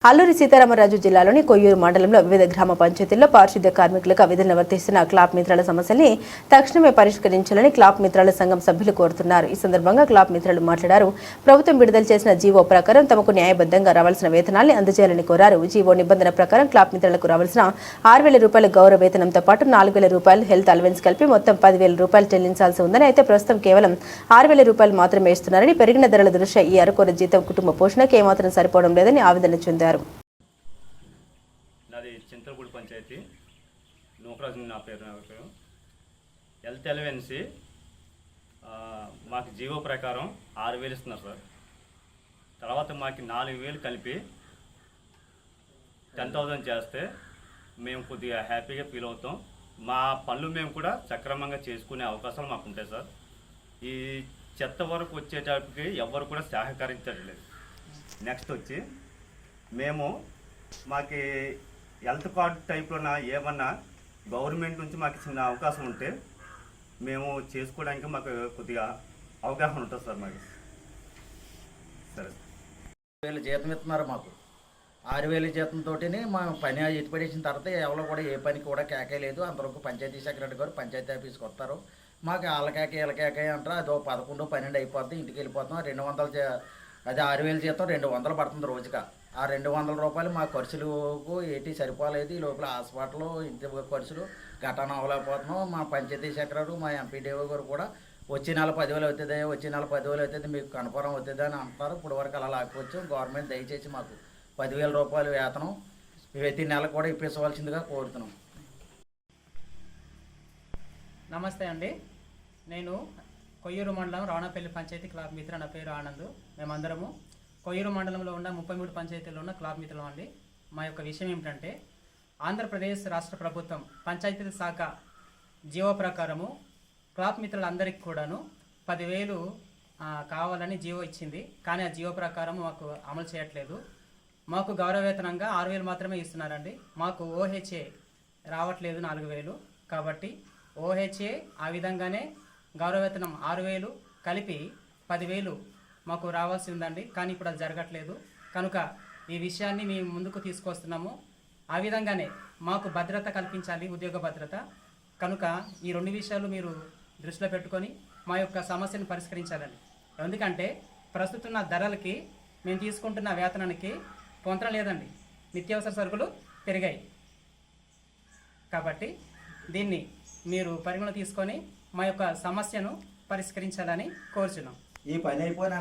అల్లూరి సీతారామరాజు జిల్లాలోని కొయ్యూరు మండలంలో వివిధ గ్రామ పంచాయతీల్లో పారిశుద్ధ్య కార్మికులకు విధులు నిర్వర్తిస్తున్న క్లాప్ మిత్రాల సమస్యల్ని తక్షణమే పరిష్కరించాలని క్లాప్ మిత్రాల సంఘం సభ్యులు కోరుతున్నారు. ఈ సందర్భంగా క్లాప్ మిత్రులు మాట్లాడారు. ప్రభుత్వం విడుదల చేసిన జీవో ప్రకారం తమకు న్యాయబద్ధంగా రావాల్సిన వేతనాల్ని అందజేయాలని కోరారు. జీవో నిబంధన ప్రకారం క్లాప్ మిత్రులకు రావాల్సిన 6,000 రూపాయల గౌరవ వేతనంతో పాటు 4,000 రూపాయలు హెల్త్ అలవెన్స్ కలిపి మొత్తం 10,000 రూపాయలు చెల్లించాల్సి ఉందని, అయితే ప్రస్తుతం కేవలం 6,000 రూపాయలు మాత్రమే ఇస్తున్నారని, పెరిగిన ధరల దృష్ట్యా ఈ అరకొర జీతం కుటుంబ పోషణకు ఏమాత్రం సరిపోవడం లేదని ఆవేదన చెందారు. నాది చింతలపూడి పంచాయతీ, నూకరాజు నా పేరు. హెల్త్ అలవెన్స్ మాకు జీవో ప్రకారం 6,000 ఇస్తున్నారు సార్. తర్వాత మాకు 4,000 కలిపి 10,000 చేస్తే మేము కొద్దిగా హ్యాపీగా ఫీల్ అవుతాం. మా పనులు మేము కూడా సక్రమంగా చేసుకునే అవకాశాలు మాకు ఉంటాయి సార్. ఈ చెత్త వరకు వచ్చేటప్పటికి ఎవరు కూడా సహకరించట్లేదు. నెక్స్ట్ వచ్చి మేము మాకు హెల్త్ కార్డు టైప్లో ఏమన్నా గవర్నమెంట్ నుంచి మాకు చిన్న అవకాశం ఉంటే మేము చేసుకోవడానికి మాకు కొద్దిగా అవగాహన ఉంటుంది సార్. మాకు సరే 6,000 జీతం ఇస్తున్నారు. మాకు 6,000 జీతంతో మా పని ఎత్తిపడేసిన తర్వాత ఎవరో కూడా ఏ పనికి కూడా కేకేయలేదు. అంతవరకు పంచాయతీ సెక్రటరీ గారు పంచాయతీ ఆఫీస్కి వస్తారు. మాకు వాళ్ళకేక వీళ్ళకేక అంటారు. అదో 11, 12 అయిపోద్ది, ఇంటికి వెళ్ళిపోతాం. 200 అది 6,000 జీతం 200 పడుతుంది రోజుగా. ఆ 200 రూపాయలు మా ఖర్చులకు ఏంటి సరిపోలేదు. ఈ లోపల హాస్పిటల్ ఇంటి ఖర్చులు గటాన అవ్వలేకపోతున్నాం. మా పంచాయతీ సెక్రటరీ మా ఎంపీడీఓ గారు కూడా వచ్చే నెల 10,000 అవుతుంది, వచ్చే నెల 10,000 అవుతుంది, మీకు కన్ఫర్మ్ అవుతుంది అని అంటారు. ఇప్పుడు వరకు అలా లేకపోవచ్చు. గవర్నమెంట్ దయచేసి మాకు 10,000 రూపాయలు వేతనం ప్రతి నెల కూడా ఇప్పించవలసిందిగా కోరుతున్నాం. నమస్తే అండి, నేను కొయ్యూరు మండలం రావణపల్లి పంచాయతీ క్లాబ్ మిత్ర. నా పేరు ఆనంద్. మేమందరము కొయ్యూరు మండలంలో ఉన్న 33 పంచాయతీల్లో ఉన్న క్లాబ్ మిత్రులం అండి. మా యొక్క విషయం ఏమిటంటే, ఆంధ్రప్రదేశ్ రాష్ట్ర ప్రభుత్వం పంచాయతీ శాఖ జీవో ప్రకారము క్లాబ్ మిత్రులందరికీ కూడాను 10,000 కావాలని జీవో ఇచ్చింది. కానీ ఆ జీవో ప్రకారం మాకు అమలు చేయట్లేదు. మాకు గౌరవ వేతనంగా 6,000 మాత్రమే ఇస్తున్నారండి. మాకు ఓహెచ్ఏ రావట్లేదు 4,000. కాబట్టి ఓహెచ్ఏ ఆ విధంగానే గౌరవ వేతనం 6,000 కలిపి 10,000 మాకు రావాల్సి ఉందండి. కానీ ఇప్పుడు అది జరగట్లేదు. కనుక ఈ విషయాన్ని మేము ముందుకు తీసుకొస్తున్నాము. ఆ విధంగానే మాకు భద్రత కల్పించాలి, ఉద్యోగ భద్రత. కనుక ఈ 2 విషయాలు మీరు దృష్టిలో పెట్టుకొని మా యొక్క సమస్యను పరిష్కరించాలండి. ఎందుకంటే ప్రస్తుతం ధరలకి మేము తీసుకుంటున్న వేతనానికి పొంతన లేదండి. నిత్యావసర సరుకులు పెరిగాయి. కాబట్టి దీన్ని మీరు పరిగణన తీసుకొని మా యొక్క సమస్యను పరిష్కరించాలని కోరుచున్నాం. ఈ పని అయిపోయిన